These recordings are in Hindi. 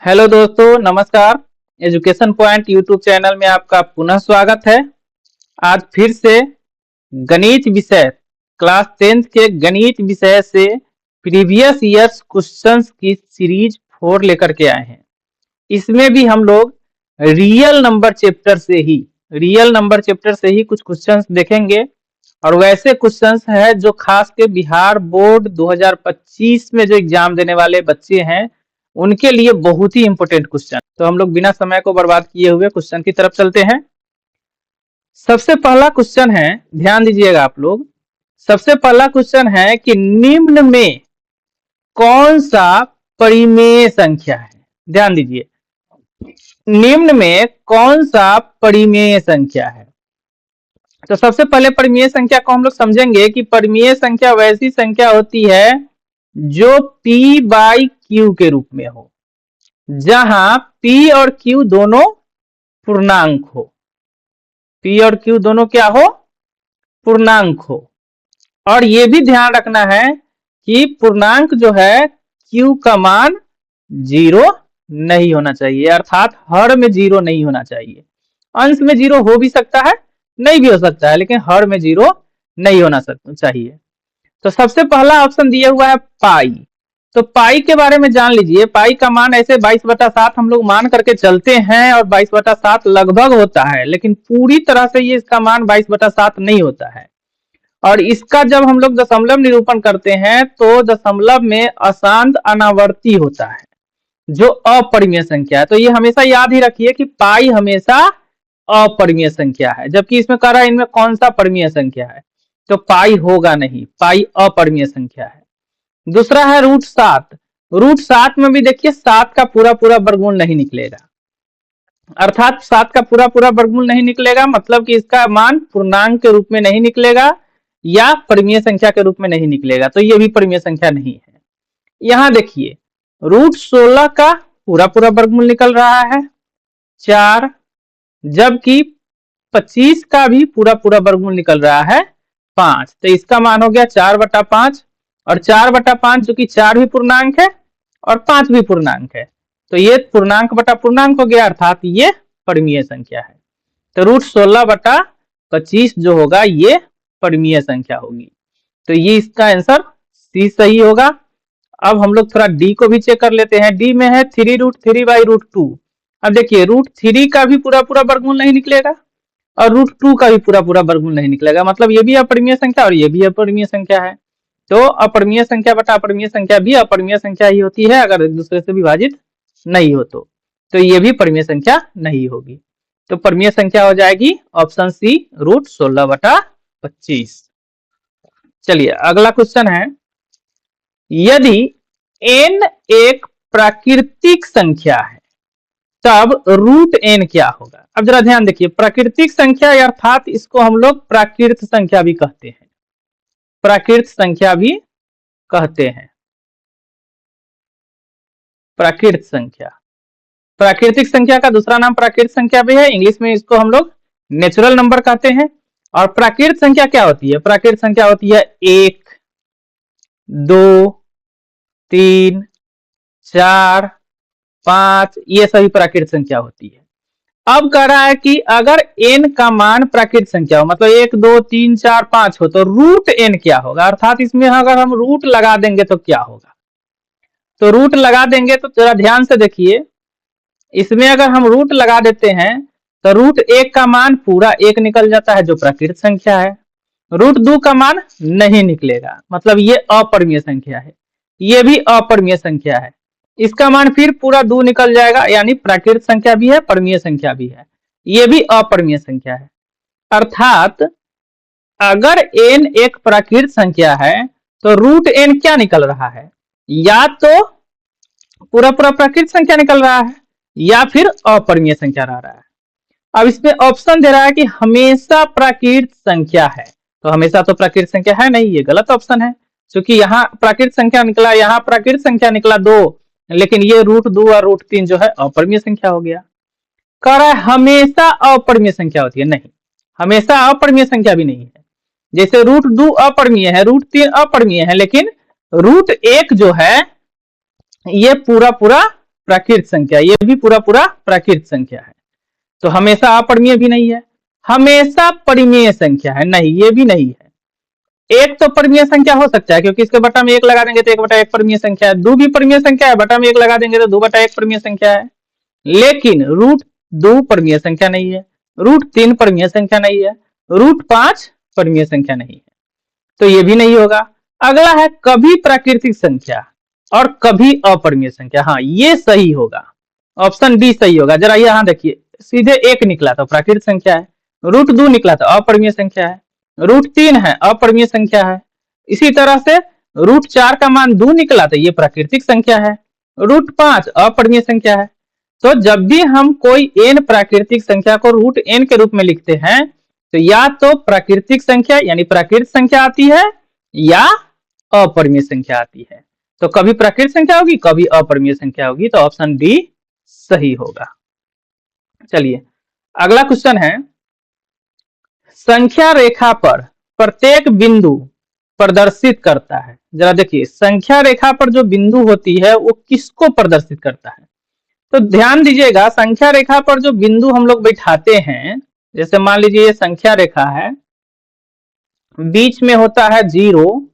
हेलो दोस्तों, नमस्कार। एजुकेशन पॉइंट यूट्यूब चैनल में आपका पुनः स्वागत है। आज फिर से गणित विषय क्लास 10th के गणित विषय से प्रीवियस ईयर्स क्वेश्चंस की सीरीज 4 लेकर के आए हैं। इसमें भी हम लोग रियल नंबर चैप्टर से ही कुछ क्वेश्चंस देखेंगे और वैसे क्वेश्चंस है जो खास के बिहार बोर्ड 2025 में जो एग्जाम देने वाले बच्चे हैं उनके लिए बहुत ही इंपॉर्टेंट क्वेश्चन। तो हम लोग बिना समय को बर्बाद किए हुए क्वेश्चन की तरफ चलते हैं। सबसे पहला क्वेश्चन है, ध्यान दीजिएगा आप लोग। सबसे पहला क्वेश्चन है कि निम्न में कौन सा परिमेय संख्या है। ध्यान दीजिए, निम्न में कौन सा परिमेय संख्या है। तो सबसे पहले परिमेय संख्या को हम लोग समझेंगे कि परिमेय संख्या वैसी संख्या होती है जो p बाई क्यू के रूप में हो, जहां p और q दोनों पूर्णांक हो। p और q दोनों क्या हो? पूर्णांक हो। और ये भी ध्यान रखना है कि पूर्णांक जो है q का मान 0 नहीं होना चाहिए, अर्थात हर में 0 नहीं होना चाहिए। अंश में 0 हो भी सकता है, नहीं भी हो सकता है, लेकिन हर में 0 नहीं होना चाहिए। तो सबसे पहला ऑप्शन दिया हुआ है पाई। तो पाई के बारे में जान लीजिए। पाई का मान ऐसे 22/7 हम लोग मान करके चलते हैं और 22/7 लगभग होता है, लेकिन पूरी तरह से ये इसका मान 22/7 नहीं होता है। और इसका जब हम लोग दशमलव निरूपण करते हैं तो दशमलव में अशांत अनावर्ती होता है जो अपरिमेय संख्या है। तो ये हमेशा याद ही रखिए कि पाई हमेशा अपरिमेय संख्या है, जबकि इसमें कह रहा है इनमें कौन सा परिमेय संख्या है, तो पाई होगा नहीं, पाई अपरिमेय संख्या है। दूसरा है √7। √7 में भी देखिए 7 का पूरा वर्गमूल नहीं निकलेगा, अर्थात 7 का पूरा वर्गमूल नहीं निकलेगा, मतलब कि इसका मान पूर्णांक के रूप में नहीं निकलेगा या परिमेय संख्या के रूप में नहीं निकलेगा, तो ये भी परिमेय संख्या नहीं है। यहां देखिए √16 का पूरा वर्गमूल निकल रहा है 4, जबकि 25 का भी पूरा वर्गमूल निकल रहा है 5। तो इसका मान हो गया 4/5, और 4/5 जो कि 4 भी पूर्णांक है और 5 भी पूर्णांक है, तो ये पूर्णांक बटा पूर्णांक हो गया, अर्थात ये परिमेय संख्या है। तो √16/25 जो होगा ये परिमेय संख्या होगी। तो ये इसका आंसर सी सही होगा। अब हम लोग थोड़ा डी को भी चेक कर लेते हैं। डी में है 3√3/√2। अब देखिए √3 का भी पूरा वर्गमूल नहीं निकलेगा और √2 का भी पूरा वर्गमूल नहीं निकलेगा, मतलब ये भी अपरिमेय संख्या और ये भी अपरिमेय संख्या है। तो अपरिमेय संख्या बटा अपरिमेय संख्या भी अपरिमेय संख्या ही होती है अगर एक दूसरे से विभाजित नहीं हो तो ये भी परिमेय संख्या नहीं होगी। तो परिमेय संख्या हो जाएगी ऑप्शन सी √16/25। चलिए अगला क्वेश्चन है, यदि n एक प्राकृतिक संख्या है तब √n क्या होगा। अब जरा ध्यान देखिए, प्राकृतिक संख्या अर्थात इसको हम लोग प्राकृत संख्या भी कहते हैं, प्राकृत संख्या भी कहते हैं। प्राकृत संख्या, प्राकृतिक संख्या का दूसरा नाम प्राकृत संख्या भी है, इंग्लिश में इसको हम लोग नेचुरल नंबर कहते हैं। और प्राकृत संख्या क्या होती है? प्राकृत संख्या होती है 1, 2, 3, 4, 5, ये सभी प्राकृत संख्या होती है। अब कह रहा है कि अगर n का मान प्राकृत संख्या हो, मतलब 1, 2, 3, 4, 5 हो, तो √n क्या होगा, अर्थात इसमें अगर हम रूट लगा देंगे तो क्या होगा। तो रूट लगा देंगे तो जरा ध्यान से देखिए, इसमें अगर हम रूट लगा देते हैं तो √1 का मान पूरा 1 निकल जाता है जो प्राकृत संख्या है। √2 का मान नहीं निकलेगा, मतलब ये अपरिमेय संख्या है, ये भी अपरिमेय संख्या है। इसका मान फिर पूरा 2 निकल जाएगा, यानी प्राकृत संख्या भी है परिमेय संख्या भी है, ये भी अपरिमेय संख्या है। अर्थात अगर n एक प्राकृत संख्या है तो √n क्या निकल रहा है, या तो पूरा प्राकृत संख्या निकल रहा है या फिर अपरिमेय संख्या रह रहा है। अब इसमें ऑप्शन दे रहा है कि हमेशा प्राकृत संख्या है, तो हमेशा तो प्राकृत संख्या है नहीं, ये गलत ऑप्शन है, क्योंकि यहाँ प्राकृत संख्या निकला, यहाँ प्राकृत संख्या निकला 2, लेकिन ये √2 और √3 जो है अपरिमेय संख्या हो गया। कह रहा है हमेशा अपरिमेय संख्या होती है, नहीं, हमेशा अपरिमेय संख्या भी नहीं है। जैसे √2 अपरिमेय है, √3 अपरिमेय है, लेकिन √1 जो है ये पूरा प्राकृत संख्या, ये भी पूरा पूरा प्राकृत संख्या है। तो हमेशा अपरिमेय भी नहीं है, हमेशा परिमेय संख्या है नहीं, ये भी नहीं है। एक तो परिमेय संख्या हो सकता है क्योंकि इसके बटा में एक लगा देंगे तो 1/1 परिमेय संख्या है, 2 भी परिमेय संख्या है, बटा में एक लगा देंगे तो 2/1 परिमेय संख्या है। लेकिन √2 परिमेय संख्या नहीं है, √3 परिमेय संख्या नहीं है, √5 परिमेय संख्या नहीं है, तो ये भी नहीं होगा। अगला है कभी प्राकृतिक संख्या और कभी अपरिमेय संख्या, हाँ ये सही होगा, ऑप्शन डी सही होगा। जरा यहाँ देखिए, सीधे 1 निकला तो प्राकृतिक संख्या है, √2 निकला तो अपरिमेय संख्या है, √3 है अपरिमेय संख्या है। इसी तरह से √4 का मान 2 निकला तो ये प्राकृतिक संख्या है, √5 अपरिमेय संख्या है। तो जब भी हम कोई n प्राकृतिक संख्या को √n के रूप में लिखते हैं तो या तो प्राकृतिक संख्या यानी प्राकृतिक संख्या आती है या अपरिमेय संख्या आती है। तो कभी प्राकृतिक संख्या होगी कभी अपरिमेय संख्या होगी, तो ऑप्शन डी सही होगा। चलिए अगला क्वेश्चन है, संख्या रेखा पर प्रत्येक बिंदु प्रदर्शित करता है। जरा देखिए, संख्या रेखा पर जो बिंदु होती है वो किसको प्रदर्शित करता है? तो ध्यान दीजिएगा, संख्या रेखा पर जो बिंदु हम लोग बैठाते हैं, जैसे मान लीजिए ये संख्या रेखा है, बीच में होता है 0,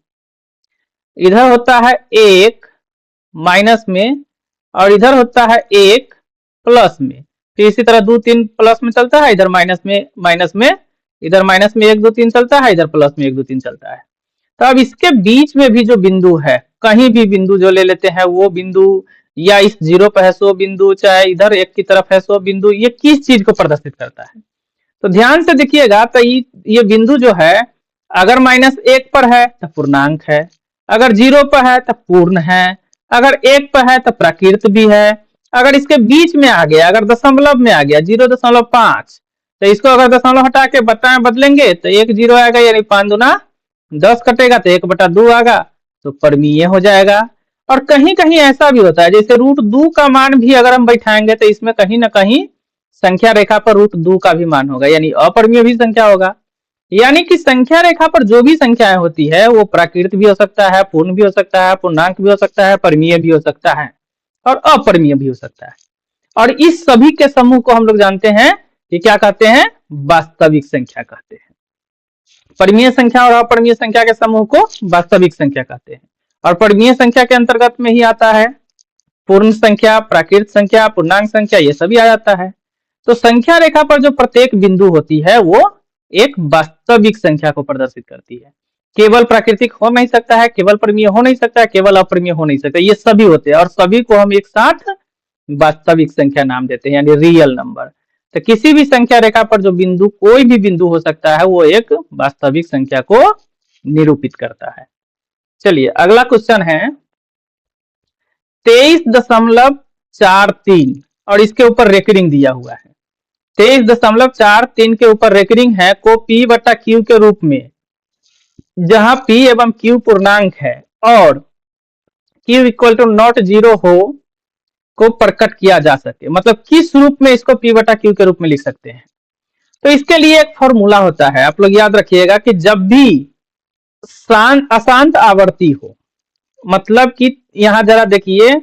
इधर होता है 1 माइनस में और इधर होता है 1 प्लस में, फिर इसी तरह 2 3 प्लस में चलता है, इधर माइनस में, इधर माइनस में 1 2 3 चलता है, इधर प्लस में 1 2 3 चलता है। तो अब इसके बीच में भी जो बिंदु है, कहीं भी बिंदु जो ले लेते हैं वो बिंदु, या इस 0 पर है सो बिंदु, चाहे इधर 1 की तरफ है सो बिंदु, ये किस चीज को प्रदर्शित करता है? तो ध्यान से देखिएगा, तो ये बिंदु जो है अगर -1 पर है तो पूर्णांक है, अगर 0 पर है तो पूर्ण है, अगर 1 पर है तो प्राकृत भी है, अगर इसके बीच में आ गया, अगर दशमलव में आ गया 0.5, तो इसको अगर दशमलव हटा के बटा में बदलेंगे तो 1 0 आएगा, यानी 5 दूना 10 कटेगा तो 1/2 आएगा, तो परिमेय हो जाएगा। और कहीं कहीं ऐसा भी होता है, जैसे √2 का मान भी अगर हम बैठाएंगे तो इसमें कहीं ना कहीं संख्या रेखा पर √2 का भी मान होगा, यानी अपरिमेय भी संख्या होगा। यानी कि संख्या रेखा पर जो भी संख्याएं होती है वो प्राकृत भी हो सकता है, पूर्ण भी हो सकता है, पूर्णांक भी हो सकता है, परिमेय भी हो सकता है और अपरिमेय भी हो सकता है। और इस सभी के समूह को हम लोग जानते हैं कि क्या कहते हैं? वास्तविक संख्या कहते हैं। परिमेय संख्या और अपरिमेय संख्या के समूह को वास्तविक संख्या कहते हैं। और परिमेय संख्या के अंतर्गत में ही आता है पूर्ण संख्या, प्राकृत संख्या, पूर्णांक संख्या, ये सभी आ जाता है। तो संख्या रेखा पर जो प्रत्येक बिंदु होती है वो एक वास्तविक संख्या को प्रदर्शित करती है। केवल प्राकृतिक हो नहीं सकता है, केवल परिमेय हो नहीं सकता है, केवल अपरिमेय हो नहीं सकता, ये सभी होते हैं और सभी को हम एक साथ वास्तविक संख्या नाम देते हैं, यानी रियल नंबर। तो किसी भी संख्या रेखा पर जो बिंदु, कोई भी बिंदु हो सकता है, वो एक वास्तविक संख्या को निरूपित करता है। चलिए अगला क्वेश्चन है 23.43 और इसके ऊपर रेकरिंग दिया हुआ है। 23.43 के ऊपर रेकरिंग है को P/Q के रूप में, जहां P एवं Q पूर्णांक है और Q = 0 हो को प्रकट किया जा सके, मतलब किस रूप में इसको P/Q के रूप में लिख सकते हैं? तो इसके लिए एक फॉर्मूला होता है, आप लोग याद रखिएगा कि जब भी अशांत आवर्ती हो, मतलब कि यहां जरा देखिए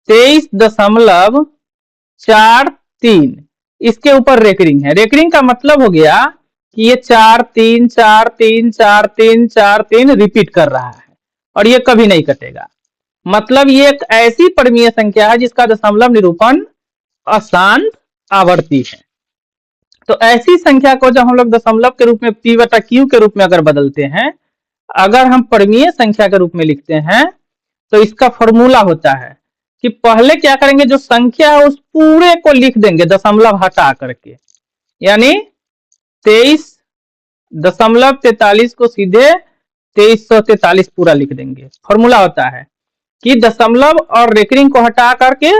23.43 इसके ऊपर रेकरिंग है। रेकरिंग का मतलब हो गया कि ये 4 3 4 3 4 3 4 3 रिपीट कर रहा है और ये कभी नहीं कटेगा। मतलब ये एक ऐसी परिमेय संख्या है जिसका दशमलव निरूपण अशांत आवर्ती है। तो ऐसी संख्या को जब हम लोग दशमलव के रूप में P/Q के रूप में अगर बदलते हैं, अगर हम परिमेय संख्या के रूप में लिखते हैं, तो इसका फॉर्मूला होता है कि पहले क्या करेंगे, जो संख्या है उस पूरे को लिख देंगे दशमलव हटा करके, यानी 23.43 को सीधे 2343 पूरा लिख देंगे। फॉर्मूला होता है कि दशमलव और रेकरिंग को हटा करके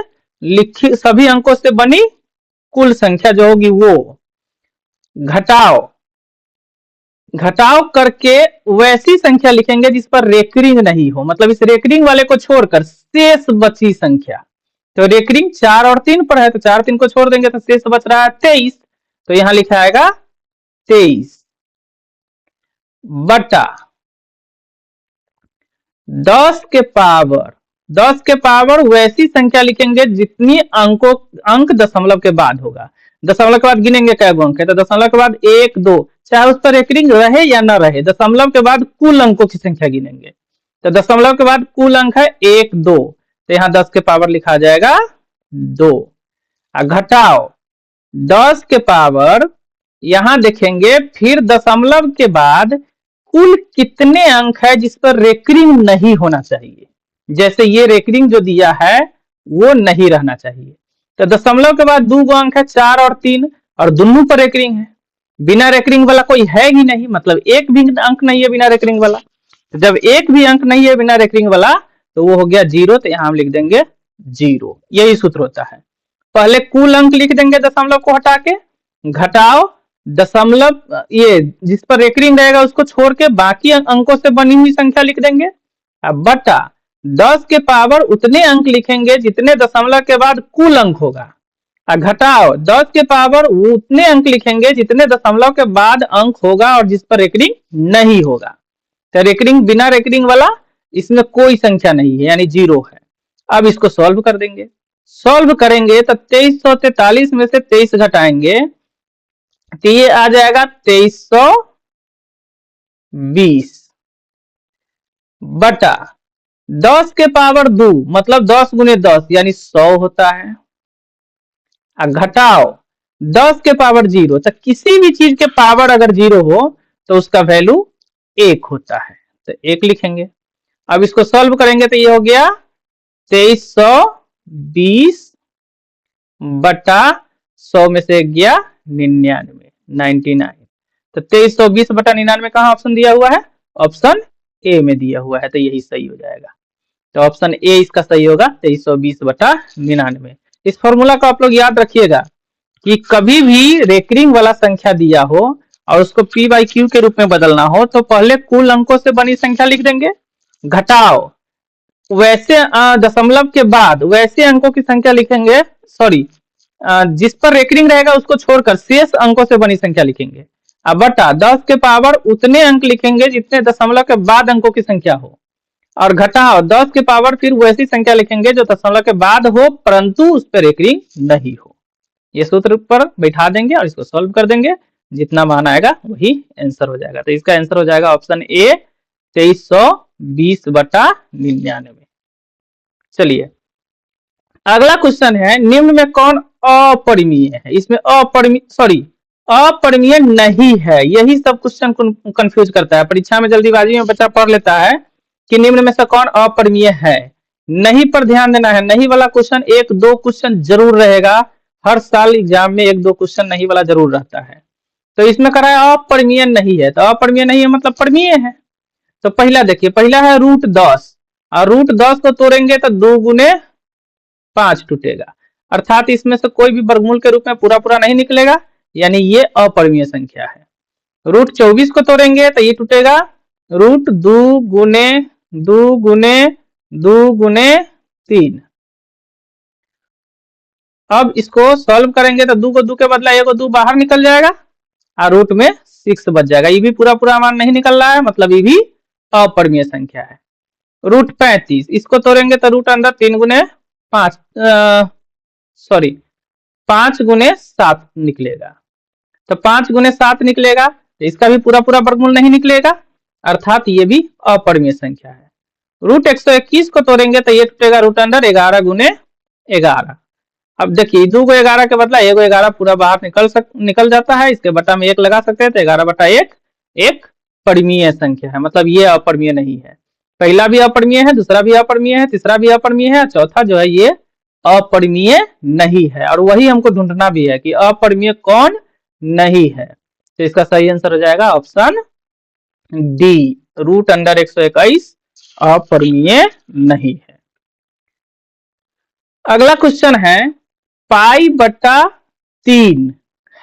लिखी सभी अंकों से बनी कुल संख्या जो होगी वो घटाओ करके वैसी संख्या लिखेंगे जिस पर रेकरिंग नहीं हो, मतलब इस रेकरिंग वाले को छोड़कर शेष बची संख्या। तो रेकरिंग 4 और 3 पर है तो 4 3 को छोड़ देंगे तो शेष बच रहा है 23, तो यहां लिखा आएगा 23 बटा 10 के पावर 10 के पावर वैसी संख्या लिखेंगे जितनी अंक दशमलव के बाद होगा। दशमलव के बाद गिनेंगे क्या अंक है, तो दशमलव के बाद 1 2, चाहे उस पर एक रिंग रहे या ना रहे, दशमलव के बाद कुल अंकों की संख्या गिनेंगे। तो दशमलव के बाद कुल अंक है 1 2, तो यहाँ 10 के पावर लिखा जाएगा 2। घटाओ 10 के पावर, यहां देखेंगे फिर दशमलव के बाद कुल कितने अंक है जिस पर रेकरिंग नहीं होना चाहिए। जैसे ये रेकरिंग जो दिया है वो नहीं रहना चाहिए। तो दशमलव के बाद 2 अंक है 4 और 3, और दोनों पर रेकरिंग है। बिना रेकरिंग वाला कोई है ही नहीं, मतलब एक भी अंक नहीं है बिना रेकरिंग वाला। तो जब एक भी अंक नहीं है बिना रेकरिंग वाला तो वो हो गया 0, तो यहां हम लिख देंगे 0। यही सूत्र होता है। पहले कुल अंक लिख देंगे दशमलव को हटा के, घटाओ दशमलव ये जिस पर रेकरिंग रहेगा उसको छोड़ के बाकी अंकों से बनी हुई संख्या लिख देंगे। अब बटा 10 के पावर उतने अंक लिखेंगे जितने दशमलव के बाद कुल अंक होगा। घटाओ 10 के पावर उतने अंक लिखेंगे जितने दशमलव के बाद अंक होगा और जिस पर रेकरिंग नहीं होगा। तो रेकरिंग बिना रेकरिंग वाला इसमें कोई संख्या नहीं है, यानी 0 है। अब इसको सॉल्व कर देंगे। सॉल्व करेंगे तो 2343 में से 23 घटाएंगे तो ये आ जाएगा 2320 बटा 10 के पावर 2, मतलब 10 गुने 10 यानी 100 होता है। घटाओ 10 के पावर 0, तो किसी भी चीज के पावर अगर 0 हो तो उसका वैल्यू 1 होता है, तो 1 लिखेंगे। अब इसको सॉल्व करेंगे तो ये हो गया 2320 बटा 100 में से गया 99। तो 2320 बटा 99 कहाँ ऑप्शन दिया हुआ है, ऑप्शन ए में दिया हुआ है, तो यही सही हो जाएगा। तो ऑप्शन ए इसका सही होगा 2320 बटा 99। इस फॉर्मूला को आप लोग याद रखिएगा कि कभी भी रेकरिंग वाला संख्या दिया हो और उसको पी बाई क्यू के रूप में बदलना हो तो पहले कुल अंकों से बनी संख्या लिख देंगे, घटाओ वैसे दशमलव के बाद वैसे अंकों की संख्या लिखेंगे, सॉरी जिस पर रेकरिंग रहेगा उसको छोड़कर शेष अंकों से बनी संख्या लिखेंगे। अब बटा 10 के पावर उतने अंक लिखेंगे जितने दशमलव के बाद अंकों की संख्या हो, और घटाओ 10 के पावर फिर वैसी संख्या लिखेंगे जो दशमलव के बाद हो परंतु उस पर रेकरिंग नहीं हो। ये सूत्र पर बैठा देंगे और इसको सॉल्व कर देंगे, जितना मान आएगा वही आंसर हो जाएगा। तो इसका आंसर हो जाएगा ऑप्शन ए 2320 बटा 99। चलिए अगला क्वेश्चन है, निम्न में कौन अपरिमेय है। इसमें अपरिमेय नहीं है, यही सब क्वेश्चन कंफ्यूज करता है। परीक्षा में जल्दीबाजी में बच्चा पढ़ लेता है कि निम्न में से कौन अपरिमेय है, नहीं पर ध्यान देना है। नहीं वाला क्वेश्चन 1-2 क्वेश्चन जरूर रहेगा, हर साल एग्जाम में 1-2 क्वेश्चन नहीं वाला जरूर रहता है। तो इसमें कह रहा है अपरिमेय नहीं है, तो अपरिमेय नहीं है मतलब परिमेय है। तो पहला देखिए, पहला है √10, और √10 को तोड़ेंगे तो 2 गुने 5 टूटेगा, अर्थात इसमें से कोई भी वर्गमूल के रूप में पूरा पूरा नहीं निकलेगा, यानी ये अपरिमेय संख्या है। √24 को तोड़ेंगे तो ये टूटेगा √2 गुने 2 गुने 2 गुने 3। अब इसको सॉल्व करेंगे तो 2 को 2 के बदला 1 को 2 बाहर निकल जाएगा और रूट में 6 बच जाएगा। ये भी पूरा पूरा मान नहीं निकल रहा है, मतलब ये भी अपरिमेय संख्या है। √35 इसको तोड़ेंगे तो रूट अंदर 3 गुने 5 5 गुने 7 निकलेगा, तो 5 गुने 7 निकलेगा, तो इसका भी पूरा पूरा वर्गमूल नहीं निकलेगा, अर्थात ये भी अपरिमेय संख्या है। √121 को तोड़ेंगे तो ये टूटेगा रूट अंदर 11 गुने 11। अब देखिए 2 को 11 के बदला 1 को 11 पूरा बाहर निकल जाता है, इसके बटा में 1 लगा सकते हैं, तो 11/1 एक परिमेय संख्या है, मतलब ये अपरिमेय नहीं है। पहला भी अपरिमेय है, दूसरा भी अपरिमेय है, तीसरा भी अपरिमेय है, चौथा जो है ये अपरिमेय नहीं है। और वही हमको ढूंढना भी है कि अपरिमेय कौन नहीं है। तो इसका सही आंसर हो जाएगा ऑप्शन डी, √121 अपरिमेय नहीं है। अगला क्वेश्चन है π/3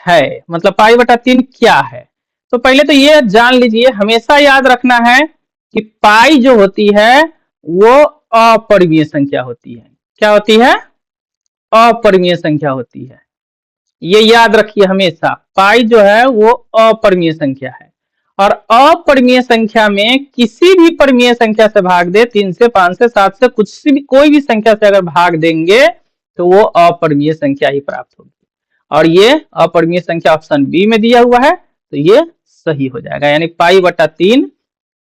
है, मतलब π/3 क्या है। तो पहले तो ये जान लीजिए, हमेशा याद रखना है कि पाई जो होती है वो अपरिमेय संख्या होती है। क्या होती है, अपरिमेय संख्या होती है, ये याद रखिए हमेशा। पाई जो है वो अपरिमेय संख्या है, और अपरिमेय संख्या में किसी भी परिमेय संख्या से भाग दे, 3 से 5 से 7 से कुछ भी कोई भी संख्या से अगर भाग देंगे तो वो अपरिमेय संख्या ही प्राप्त होगी। और ये अपरिमेय संख्या ऑप्शन बी में दिया हुआ है, तो ये सही हो जाएगा, यानी π/3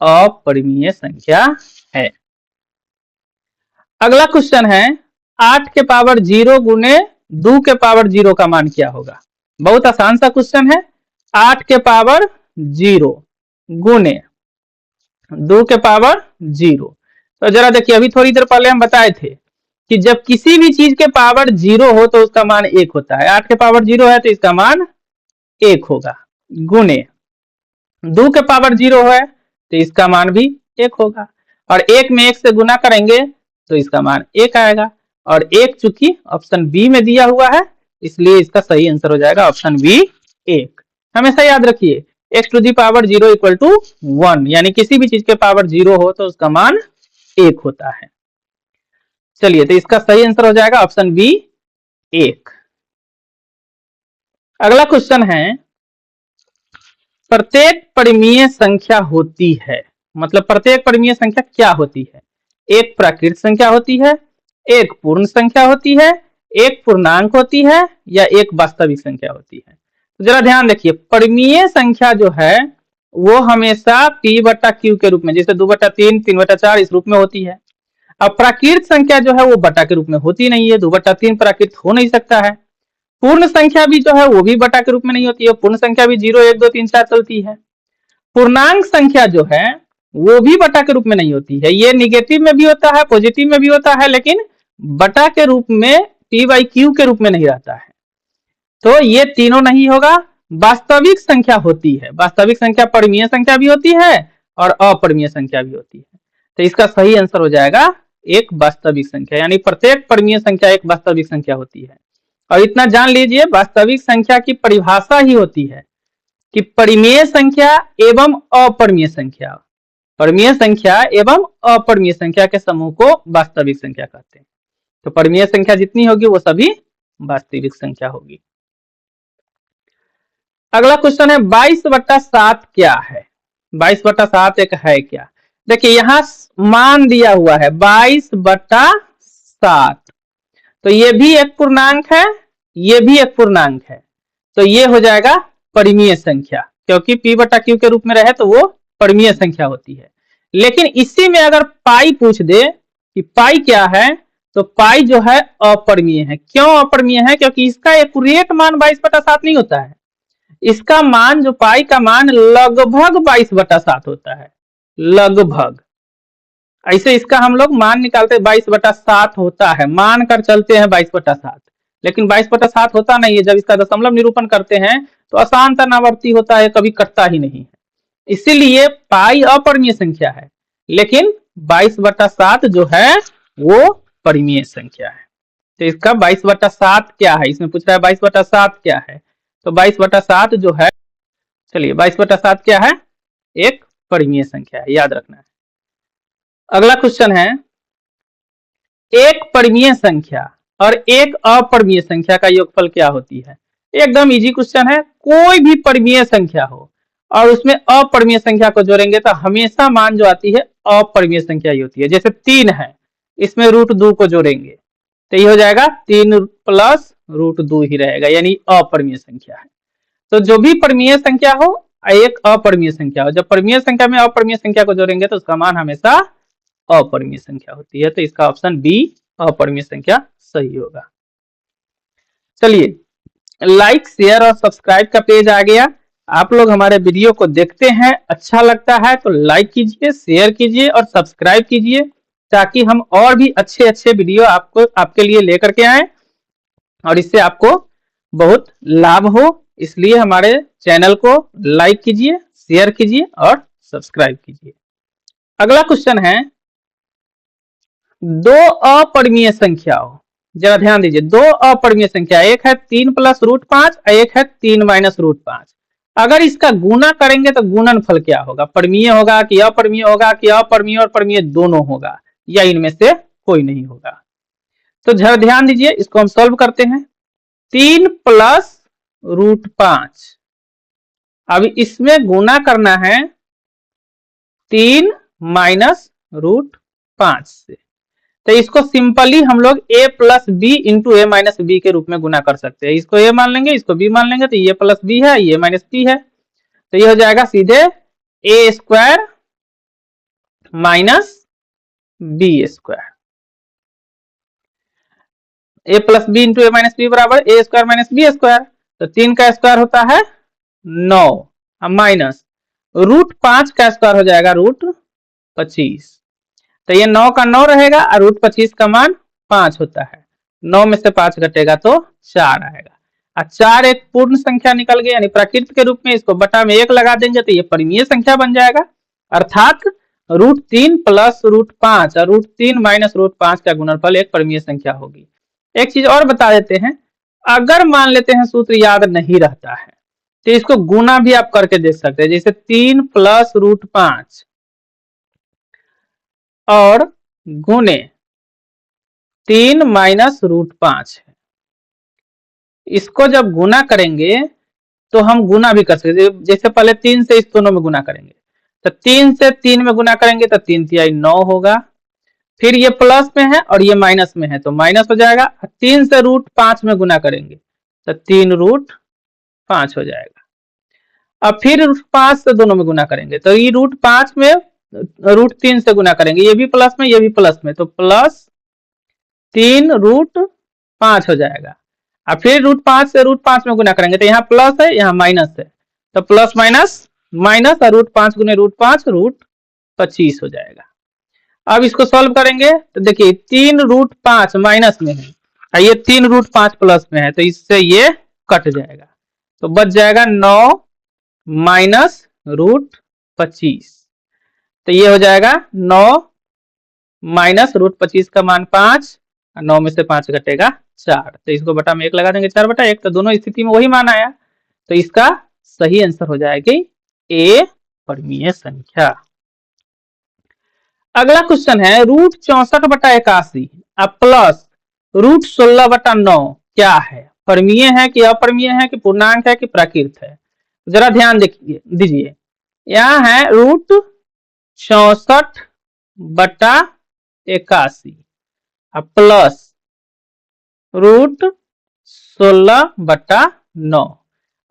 अपरिमेय संख्या है। अगला क्वेश्चन है 8 के पावर 0 गुने 2 के पावर 0 का मान क्या होगा। बहुत आसान सा क्वेश्चन है। 8 के पावर 0 गुने 2 के पावर 0, तो जरा देखिए, अभी थोड़ी देर पहले हम बताए थे कि जब किसी भी चीज के पावर 0 हो तो उसका मान 1 होता है। 8 के पावर 0 है तो इसका मान 1 होगा, गुने 2 के पावर 0 है तो इसका मान भी 1 होगा, और 1 में 1 से गुना करेंगे तो इसका मान 1 आएगा। और 1 चूंकि ऑप्शन बी में दिया हुआ है, इसलिए इसका सही आंसर हो जाएगा ऑप्शन बी 1। हमेशा याद रखिए x to the power 0 equal to 1, यानी किसी भी चीज के पावर 0 हो तो उसका मान 1 होता है। चलिए, तो इसका सही आंसर हो जाएगा ऑप्शन बी 1। अगला क्वेश्चन है प्रत्येक परिमेय संख्या होती है, मतलब प्रत्येक परिमेय संख्या क्या होती है। एक प्राकृत संख्या होती है, एक पूर्ण संख्या होती है, एक पूर्णांक होती है, या एक वास्तविक संख्या होती है। तो जरा ध्यान देखिए, परिमेय संख्या जो है वो हमेशा p/q के रूप में, जैसे 2/3, 3/4 इस रूप में होती है। अब प्राकृत संख्या जो है वो बटा के रूप में होती नहीं है, 2/3 प्राकृत हो नहीं सकता है। पूर्ण संख्या भी जो है वो भी बटा के रूप में नहीं होती है, पूर्ण संख्या भी 0, 1, 2, 3, 4 चलती है। पूर्णांक संख्या जो है वो भी बटा के रूप में नहीं होती है, ये निगेटिव में भी होता है, पॉजिटिव में भी होता है, लेकिन बटा के रूप में p/q के रूप में नहीं रहता है। तो ये तीनों नहीं होगा। वास्तविक संख्या होती है, वास्तविक संख्या परिमेय संख्या भी होती है और अपरिमेय संख्या भी होती है। तो इसका सही आंसर हो जाएगा एक वास्तविक संख्या, यानी प्रत्येक परिमेय संख्या एक वास्तविक संख्या होती है। और इतना जान लीजिए, वास्तविक संख्या की परिभाषा ही होती है कि परिमेय संख्या एवं अपरिमेय संख्या, परिमेय संख्या एवं अपरिमेय संख्या के समूह को वास्तविक संख्या कहते हैं। तो परिमेय संख्या जितनी होगी वो सभी वास्तविक संख्या होगी। अगला क्वेश्चन है 22/7 क्या है। 22/7 एक है क्या। देखिए, यहां मान दिया हुआ है 22/7, तो ये भी एक पूर्णांक है, ये भी एक पूर्णांक है, तो ये हो जाएगा परिमेय संख्या, क्योंकि p/q के रूप में रहे तो वो परिमेय संख्या होती है। लेकिन इसी में अगर पाई पूछ दे कि पाई क्या है, तो पाई जो है अपरिमेय है। क्यों अपरिमेय है? क्योंकि इसका एक्यूरेट मान 22/7 नहीं होता है, इसका मान जो पाई का मान लगभग 22/7 होता है, लगभग। ऐसे इसका हम लोग मान निकालते 22/7 होता है, मान कर चलते हैं 22/7, लेकिन 22/7 होता नहीं है। जब इसका दशमलव निरूपण करते हैं तो अशांतनावर्ती होता है, कभी कटता ही नहीं है। इसीलिए पाई अपरिमेय संख्या है, लेकिन 22/7 जो है वो परिमेय संख्या है। तो इसका 22/7 क्या है, इसमें पूछ रहा है 22/7 क्या है, तो 22/7 जो है, चलिए 22/7 क्या है, एक परिमेय संख्या है, याद रखना है। अगला क्वेश्चन है एक परिमेय संख्या और एक अपरिमेय संख्या का योगफल क्या होती है। एकदम इजी क्वेश्चन है। कोई भी परिमेय संख्या हो और उसमें अपरिमेय संख्या को जोड़ेंगे तो हमेशा मान जो आती है अपरिमेय संख्या ही होती है। जैसे 3 है, इसमें √2 को जोड़ेंगे तो ये हो जाएगा 3 + √2 ही रहेगा, यानी अपरिमेय संख्या है। तो जो भी परिमेय संख्या हो एक अपरिमेय संख्या हो, जब परिमेय संख्या में अपरिमेय संख्या को जोड़ेंगे तो उसका मान हमेशा अपरिमेय संख्या होती है। तो इसका ऑप्शन बी अपरिमेय संख्या सही होगा। चलिए, लाइक, शेयर और सब्सक्राइब का पेज आ गया। आप लोग हमारे वीडियो को देखते हैं, अच्छा लगता है तो लाइक कीजिए, शेयर कीजिए और सब्सक्राइब कीजिए, ताकि हम और भी अच्छे अच्छे वीडियो आपके लिए लेकर के आए और इससे आपको बहुत लाभ हो। इसलिए हमारे चैनल को लाइक कीजिए, शेयर कीजिए और सब्सक्राइब कीजिए। अगला क्वेश्चन है 2 अपरिमेय संख्याओं, जरा ध्यान दीजिए, 2 अपरिमेय संख्या, एक है 3 + √5 और एक है 3 - √5। अगर इसका गुना करेंगे तो गुणनफल क्या होगा, परिमेय होगा कि अपरिमेय होगा, कि अपरिमेय और परिमेय दोनों होगा, या इनमें से कोई नहीं होगा। तो जरा ध्यान दीजिए, इसको हम सॉल्व करते हैं। 3 + √5, अब इसमें गुना करना है 3 माइनस रूट 5 से। तो इसको सिंपली हम लोग a plus B into A minus B के रूप में गुना कर सकते हैं। इसको a मान लेंगे, इसको b मान लेंगे, तो ये प्लस बी है, ये माइनस बी है, तो ये हो जाएगा सीधे ए square minus B square. A plus B into A minus B बराबर ए स्क्वायर माइनस बी स्क्वायर। तो 3 का स्क्वायर होता है 9 माइनस रूट 5 का स्क्वायर हो जाएगा रूट 25। तो ये 9 का 9 रहेगा और रूट 25 का मान 5 होता है। 9 में से 5 घटेगा तो 4 आएगा। और 4 एक पूर्ण संख्या निकल गई, यानी प्राकृत के रूप में। इसको बटा में 1 लगा देंगे तो ये परिमेय संख्या बन जाएगा, अर्थात रूट 3 प्लस रूट 5 और रूट 3 माइनस रूट 5 का गुणनफल एक परिमेय संख्या होगी। एक चीज और बता देते हैं, अगर मान लेते हैं सूत्र याद नहीं रहता है तो इसको गुना भी आप करके देख सकते हैं। जैसे 3 प्लस रूट 5 और गुने 3 माइनस रूट 5 है। इसको जब गुना करेंगे तो हम गुना भी कर सकते हैं। जैसे पहले 3 से इस दोनों में गुना करेंगे, तो 3 से 3 में गुना करेंगे तो 3 तिहाई 9 होगा। फिर ये प्लस में है और ये माइनस में है तो माइनस हो जाएगा। 3 से रूट 5 में गुना करेंगे तो 3 रूट 5 हो जाएगा। अब फिर रूट 5 से दोनों में गुना करेंगे तो ये रूट 5 में रूट 3 से गुना करेंगे, ये भी प्लस में ये भी प्लस में, तो प्लस 3 रूट 5 हो जाएगा। अब फिर रूट 5 से रूट 5 में गुना करेंगे तो यहाँ प्लस है यहाँ माइनस है, तो प्लस माइनस माइनस और रूट 5 गुने रूट 5 रूट 25 हो जाएगा। अब इसको सॉल्व करेंगे तो देखिए 3 रूट 5 माइनस में है और ये 3 रूट 5 प्लस में है, तो इससे ये कट जाएगा, तो बच जाएगा 9 माइनस रूट 25। तो ये हो जाएगा 9 माइनस रूट 25 का मान 5, 9 में से 5 घटेगा 4, तो इसको बटा में 1 लगा देंगे, 4 बटा 1, तो दोनों स्थिति में वही मान आया। तो इसका सही आंसर हो जाएगी ए परिमेय संख्या। अगला क्वेश्चन है रूट 64 बटा 81 अब प्लस रूट 16 बटा 9 क्या है? परिमेय है कि अपरिमेय है कि पूर्णांक है कि प्राकृत है? जरा ध्यान दीजिए, यहाँ है रूट 64 बटा 81 अब प्लस रूट 16 बटा 9।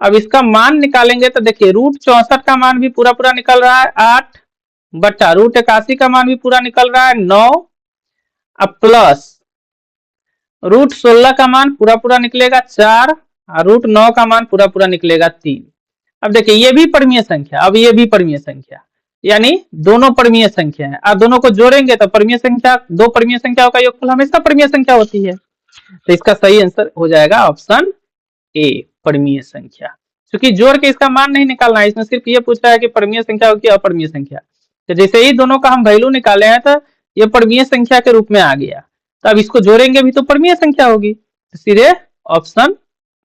अब इसका मान निकालेंगे तो देखिए रूट 64 का मान भी पूरा पूरा निकल रहा है 8 बटा रूट 81 का मान भी पूरा निकल रहा है 9, अब प्लस रूट 16 का मान पूरा पूरा निकलेगा 4 और रूट 9 का मान पूरा पूरा निकलेगा 3। अब देखिए ये भी परिमेय संख्या, अब ये भी परिमेय संख्या, यानी दोनों परिमेय संख्या है, और दोनों को जोड़ेंगे तो परिमेय संख्या, दो परिमेय संख्याओं का योगफल हमेशा परिमेय संख्या होती है। तो इसका सही आंसर हो जाएगा ऑप्शन ए परिमेय संख्या। क्योंकि जोड़ के इसका मान नहीं निकालना है, इसमें सिर्फ ये पूछ रहा है कि परिमेय संख्या हो कि अपरिमेय संख्या। तो जैसे ही दोनों का हम वैल्यू निकाले हैं तो ये परिमेय संख्या के रूप में आ गया, तो अब इसको जोड़ेंगे भी तो परिमेय संख्या होगी, तो सीधे ऑप्शन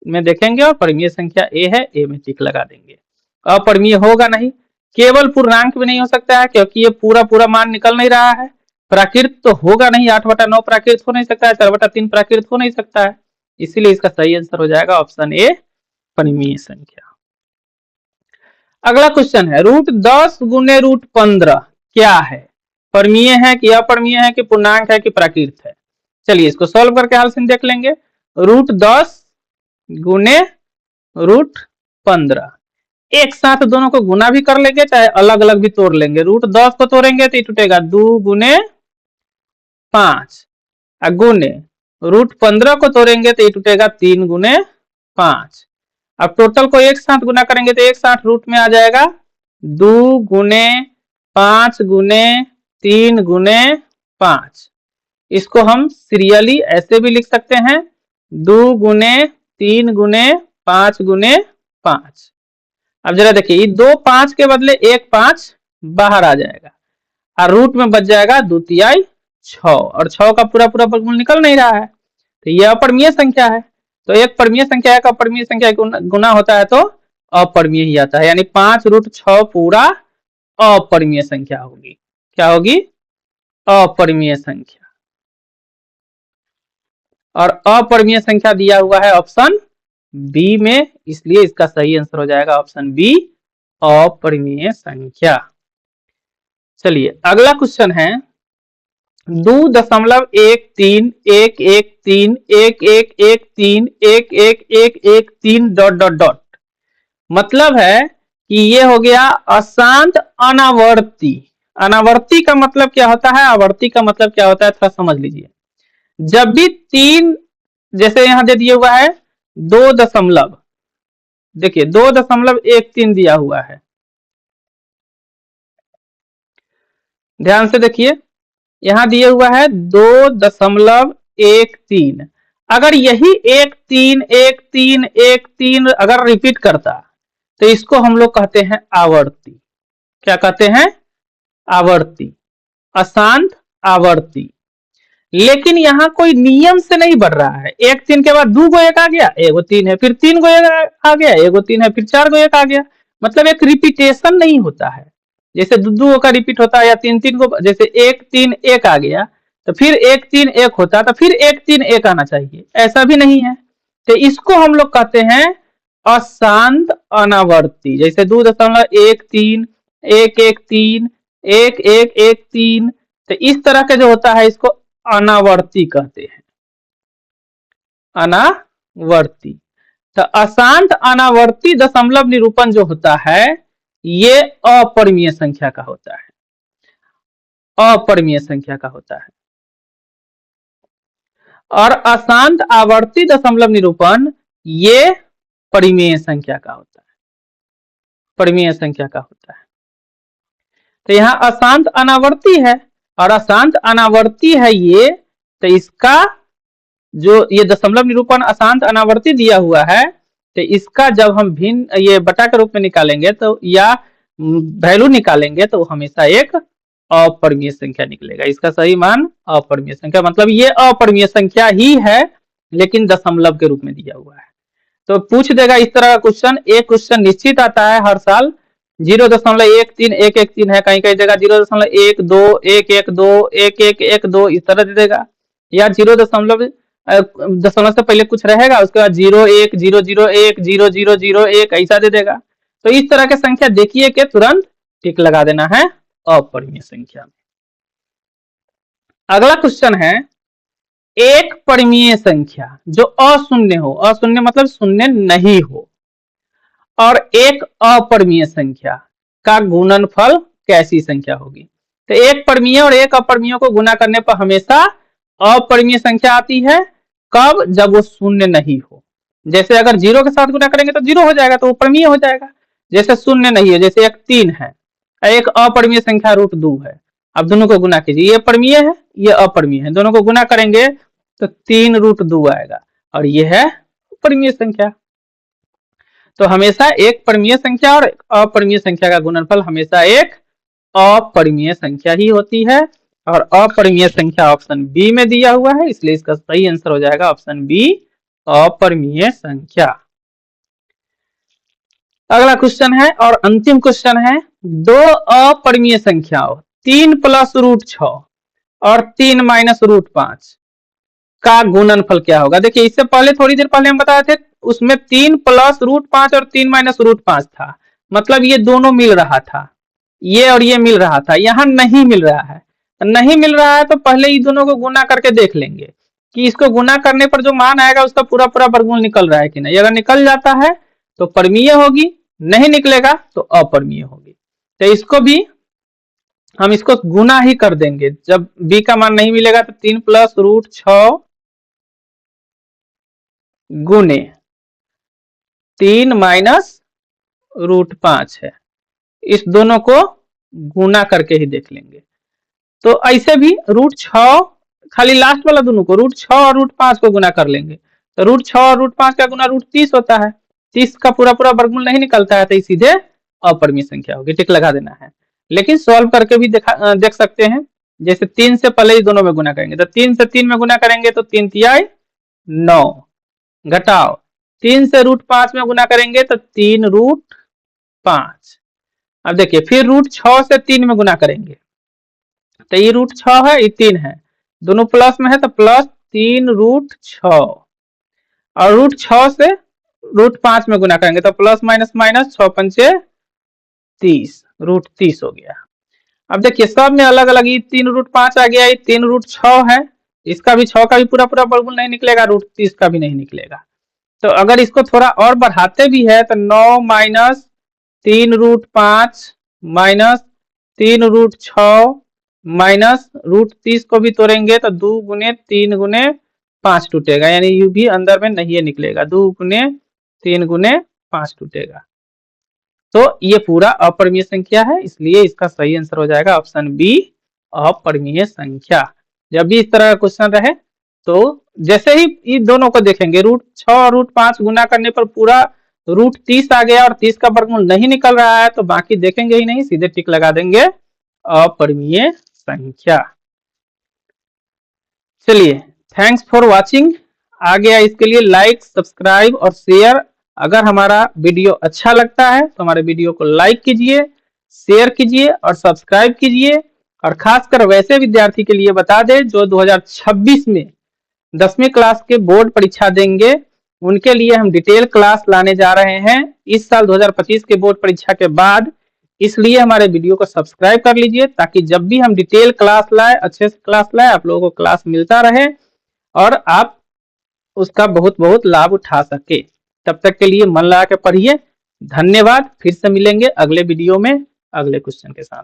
में देखेंगे और परिमेय संख्या ए है, ए में टिक लगा देंगे। अपरिमेय होगा नहीं, केवल पूर्णांक भी नहीं हो सकता है क्योंकि ये पूरा पूरा मान निकल नहीं रहा है। प्राकृत तो होगा नहीं, 8 बटा 9 प्राकृत हो नहीं सकता है, 4 बटा 3 प्राकृत हो नहीं सकता है, इसीलिए इसका सही आंसर हो जाएगा ऑप्शन ए परिमेय संख्या। अगला क्वेश्चन है रूट 10 गुने रूट 15 क्या है? परिमेय है कि अपरिमेय है कि पूर्णांक है कि प्राकृत है? चलिए इसको सॉल्व करके हाल से देख लेंगे। रूट 10 गुने रूट 15 एक साथ दोनों को गुना भी कर लेंगे चाहे अलग अलग भी तोड़ लेंगे। रूट 10 को तोड़ेंगे तो ये टूटेगा 2 गुने 5, गुने रूट 15 को तोड़ेंगे तो ये टूटेगा 3 गुने 5। अब टोटल को एक साथ गुना करेंगे तो एक साथ रूट में आ जाएगा 2 गुने 5 गुने 3 गुने 5। इसको हम सीरियली ऐसे भी लिख सकते हैं 2 गुने 3 गुने 5 गुने 5। अब जरा देखिए ये 2 5 के बदले 1 5 बाहर आ जाएगा और रूट में बच जाएगा 2 तिहाई 6, और 6 का पूरा पूरा वर्गमूल निकल नहीं रहा है, तो यह अपरिमेय संख्या है। तो एक परिमेय संख्या का अपरिमेय संख्या गुना होता है तो अपरिमेय ही आता है, यानी 5 रूट 6 पूरा अपरिमेय संख्या होगी। क्या होगी? अपरिमेय संख्या। और अपरिमेय संख्या दिया हुआ है ऑप्शन बी में, इसलिए इसका सही आंसर हो जाएगा ऑप्शन बी अपरिमेय संख्या। चलिए अगला क्वेश्चन है 2.13311131113 डॉट डॉट डॉट। मतलब है कि ये हो गया अशांत अनावर्ती। अनावर्ती का मतलब क्या होता है, आवर्ती का मतलब क्या होता है, थोड़ा समझ लीजिए। जब भी तीन, जैसे यहां दे दिया हुआ है 2 दशमलव, देखिए 2.13 दिया हुआ है, ध्यान से देखिए यहां दिया हुआ है 2.13। अगर यही 1 3 अगर रिपीट करता तो इसको हम लोग कहते हैं आवर्ती। क्या कहते हैं, आवर्ती, अशांत आवर्ती। लेकिन यहाँ कोई नियम से नहीं बढ़ रहा है। 1 3 के बाद 2 गो 1 आ गया, 1 3 है, फिर 3 गो 1 आ गया, 1 3 है, फिर 4 गो 1 आ गया। मतलब एक रिपीटेशन नहीं होता है, जैसे 2 का रिपीट होता है या 3 3 को, जैसे 1 3 1 आ गया तो फिर 1 3 1 होता तो फिर 1 3 1 आना चाहिए, ऐसा भी नहीं है। तो इसको हम लोग कहते हैं अशांत अनावर्ती। जैसे 2.13 1 1 3 1 1 1 3, तो इस तरह का जो होता है इसको अनावर्ती कहते हैं, अनावर्ती। तो अशांत अनावर्ती दशमलव निरूपण जो होता है ये अपरिमेय संख्या का होता है, अपरिमेय संख्या का होता है। और अशांत आवर्ती दशमलव निरूपण ये परिमेय संख्या का होता है, परिमेय संख्या का होता है। तो यहाँ अशांत अनावर्ती है और अशांत अनावर्ती है ये, तो इसका जो ये दशमलव निरूपण अशांत अनावर्ती दिया हुआ है, तो इसका जब हम भिन्न ये बटा के रूप में निकालेंगे तो या वैल्यू निकालेंगे तो हमेशा एक अपरिमेय संख्या निकलेगा। इसका सही मान अपरिमेय संख्या, मतलब ये अपरिमेय संख्या ही है लेकिन दशमलव के रूप में दिया हुआ है। तो पूछ देगा इस तरह का क्वेश्चन। एक क्वेश्चन निश्चित आता है हर साल, 0.13 है, कहीं कहीं जगह 0.12 1 इस तरह दे देगा, या 0 दशमलव से पहले कुछ रहेगा, उसके बाद 0 1 0 0 1 0 0 0 1 ऐसा दे देगा। तो इस तरह की संख्या देखिए कि तुरंत टिक लगा देना है अपरिमेय संख्या में। अगला क्वेश्चन है एक परिमेय संख्या जो अशून्य हो, अशून्य मतलब शून्य नहीं हो, और एक अपरिमेय संख्या का गुणनफल कैसी संख्या होगी। तो एक परिमेय और एक अपरिमेय को गुना करने पर हमेशा अपरिमेय संख्या आती है। कब, जब वो शून्य नहीं हो। जैसे अगर 0 के साथ गुना करेंगे तो 0 हो जाएगा, तो वो परिमेय हो जाएगा। जैसे शून्य नहीं है, जैसे एक 3 है, एक अपरिमेय संख्या √2 है, अब दोनों को गुना कीजिए, ये परिमेय है ये अपरिमेय है, दोनों को गुना करेंगे तो 3√2 आएगा, और ये है परिमेय संख्या। तो हमेशा एक परिमेय संख्या और अपरिमेय संख्या का गुणनफल हमेशा एक अपरिमेय संख्या ही होती है, और अपरिमेय संख्या ऑप्शन बी में दिया हुआ है, इसलिए इसका सही आंसर हो जाएगा ऑप्शन बी, अपरिमेय संख्या। अगला क्वेश्चन है और अंतिम क्वेश्चन है, दो अपरिमेय संख्याओं 3 + √6 और 3 - √5 का गुणनफल क्या होगा। देखिए इससे पहले थोड़ी देर पहले हम बताए थे, उसमें 3 + √5 और 3 - √5 था, मतलब ये दोनों मिल रहा था, ये और ये मिल रहा था। यहाँ नहीं मिल रहा है, नहीं मिल रहा है तो पहले ये दोनों को गुना करके देख लेंगे कि इसको गुना करने पर जो मान आएगा उसका पूरा पूरा वर्गमूल निकल रहा है कि नहीं। अगर निकल जाता है तो परिमेय होगी, नहीं निकलेगा तो अपरिमेय होगी। तो इसको भी हम इसको गुना ही कर देंगे, जब b का मान नहीं मिलेगा तो 3 + √6 गुने 3 - √5 है, इस दोनों को गुना करके ही देख लेंगे। तो ऐसे भी √6 खाली लास्ट वाला दोनों को √6 और √5 को गुना कर लेंगे, तो √6 और √5 का गुना √30 होता है, 30 का पूरा पूरा वर्गमूल नहीं निकलता है, तो सीधे अपरिमेय संख्या होगी, टिक लगा देना है। लेकिन सॉल्व करके भी देख सकते हैं। जैसे 3 से पहले ही दोनों में गुना करेंगे, तो 3 से 3 में गुना करेंगे तो 3 × 9 घटाओ 3 से √5 में गुना करेंगे तो 3√5। अब देखिए फिर √6 से 3 में गुना करेंगे तो ये √6 है, ये 3 है, दोनों प्लस में है तो +3√6, और √6 से √5 में गुना करेंगे तो प्लस माइनस माइनस 6 × 5 30, रूट 30 हो गया। अब देखिए सब में अलग अलग, ये 3 रूट 5 आ गया, ये 3 रूट 6 है, इसका भी 6 का भी पूरा पूरा वर्गमूल नहीं निकलेगा, रूट 30 का भी नहीं निकलेगा। तो अगर इसको थोड़ा और बढ़ाते भी है तो 9 minus 3 root 5 minus 3 root 6 minus root 30 को भी तोड़ेंगे तो 2 गुने 3 गुने 5 टूटेगा, यानी यू भी अंदर में नहीं निकलेगा, 2 गुने 3 गुने 5 टूटेगा। तो ये पूरा अपरिमेय संख्या है, इसलिए इसका सही आंसर हो जाएगा ऑप्शन बी, अपरिमेय संख्या। जब भी इस तरह का क्वेश्चन रहे तो जैसे ही इन दोनों को देखेंगे, रूट 6 और रूट 5 गुना करने पर पूरा रूट 30 आ गया और 30 का वर्गमूल नहीं निकल रहा है, तो बाकी देखेंगे ही नहीं, सीधे टिक लगा देंगे अपरिमेय संख्या। चलिए, थैंक्स फॉर वॉचिंग। आगे इसके लिए लाइक, सब्सक्राइब और शेयर। अगर हमारा वीडियो अच्छा लगता है तो हमारे वीडियो को लाइक कीजिए, शेयर कीजिए और सब्सक्राइब कीजिए। और खासकर वैसे विद्यार्थी के लिए बता दें जो 2026 में 10वीं क्लास के बोर्ड परीक्षा देंगे, उनके लिए हम डिटेल क्लास लाने जा रहे हैं इस साल 2025 के बोर्ड परीक्षा के बाद। इसलिए हमारे वीडियो को सब्सक्राइब कर लीजिए, ताकि जब भी हम डिटेल क्लास लाए, अच्छे से क्लास लाए, आप लोगों को क्लास मिलता रहे और आप उसका बहुत बहुत लाभ उठा सके। तब तक के लिए मन लगा के पढ़िए। धन्यवाद। फिर से मिलेंगे अगले वीडियो में अगले क्वेश्चन के साथ।